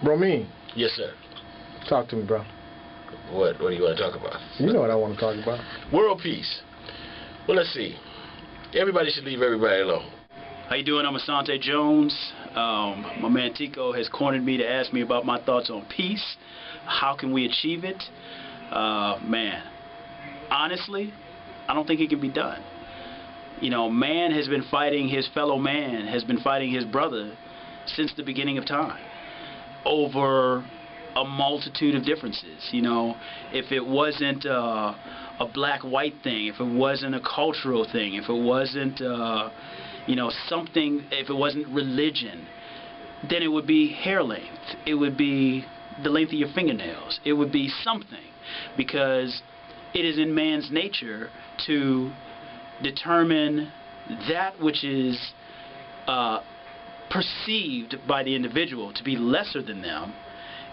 Bro, me. Yes, sir. Talk to me, bro. What do you want to talk about? You know what I want to talk about. World peace. Well, let's see. Everybody should leave everybody alone. How you doing? I'm Asante Jones. My man Tico has cornered me to ask me about my thoughts on peace. How can we achieve it? Man, honestly, I don't think it can be done. You know, man has been fighting his fellow man, has been fighting his brother since the beginning of time over a multitude of differences. You know, if it wasn't a black-white thing, if it wasn't a cultural thing, if it wasn't, you know, something, if it wasn't religion, then it would be hair length. It would be the length of your fingernails. It would be something, because it is in man's nature to determine that which is perceived by the individual to be lesser than them,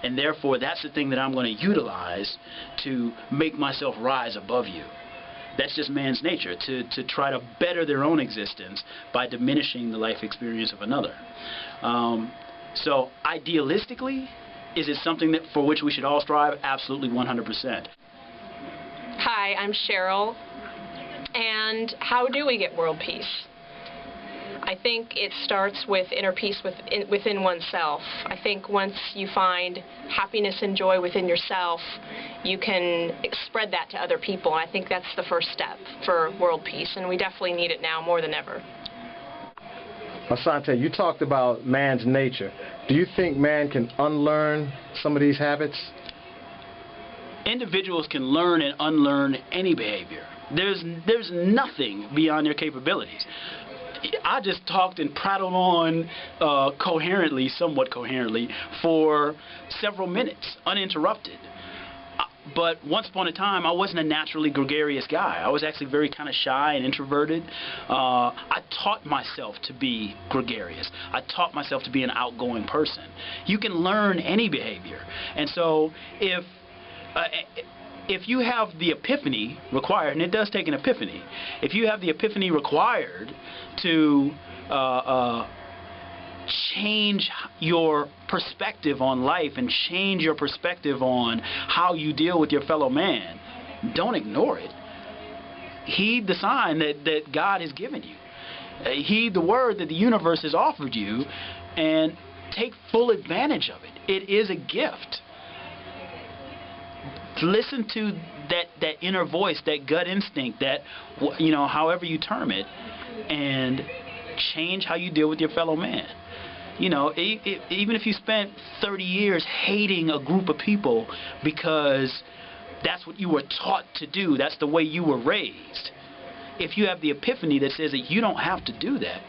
and therefore that's the thing that I'm going to utilize to make myself rise above you. That's just man's nature, to try to better their own existence by diminishing the life experience of another. So idealistically, is it something that for which we should all strive? Absolutely, 100%. Hi, I'm Cheryl. And how do we get world peace? I think it starts with inner peace within oneself. I think once you find happiness and joy within yourself, you can spread that to other people. And I think that's the first step for world peace, and we definitely need it now more than ever. Asante, you talked about man's nature. Do you think man can unlearn some of these habits? Individuals can learn and unlearn any behavior. There's nothing beyond their capabilities. I just talked and prattled on coherently, somewhat coherently, for several minutes, uninterrupted. But once upon a time, I wasn't a naturally gregarious guy. I was actually very kind of shy and introverted. I taught myself to be gregarious. I taught myself to be an outgoing person. You can learn any behavior. And so if you have the epiphany required, and it does take an epiphany, if you have the epiphany required to change your perspective on life and change your perspective on how you deal with your fellow man, don't ignore it. Heed the sign that God has given you. Heed the word that the universe has offered you, and take full advantage of it. It is a gift. Listen to that inner voice, that gut instinct, that, you know, however you term it, and change how you deal with your fellow man. You know, even if you spent 30 years hating a group of people because that's what you were taught to do, that's the way you were raised. If you have the epiphany that says that you don't have to do that,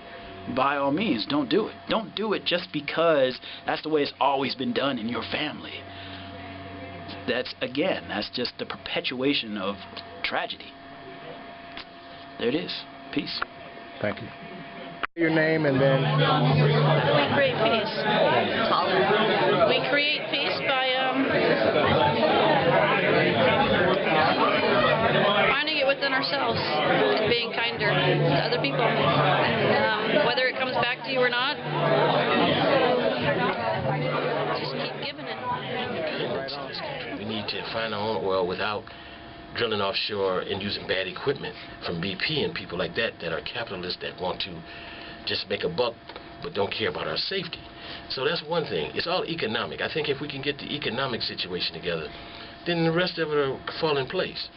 by all means, don't do it. Don't do it just because that's the way it's always been done in your family. That's just the perpetuation of tragedy. There it is. Peace. Thank you. Your name and then... We create peace. We create peace by finding it within ourselves, being kinder to other people. Whether it comes back to you or not, just keep giving it. We need to find our own oil without drilling offshore and using bad equipment from BP and people like that are capitalists that want to just make a buck but don't care about our safety. So that's one thing. It's all economic. I think if we can get the economic situation together, then the rest of it will fall in place.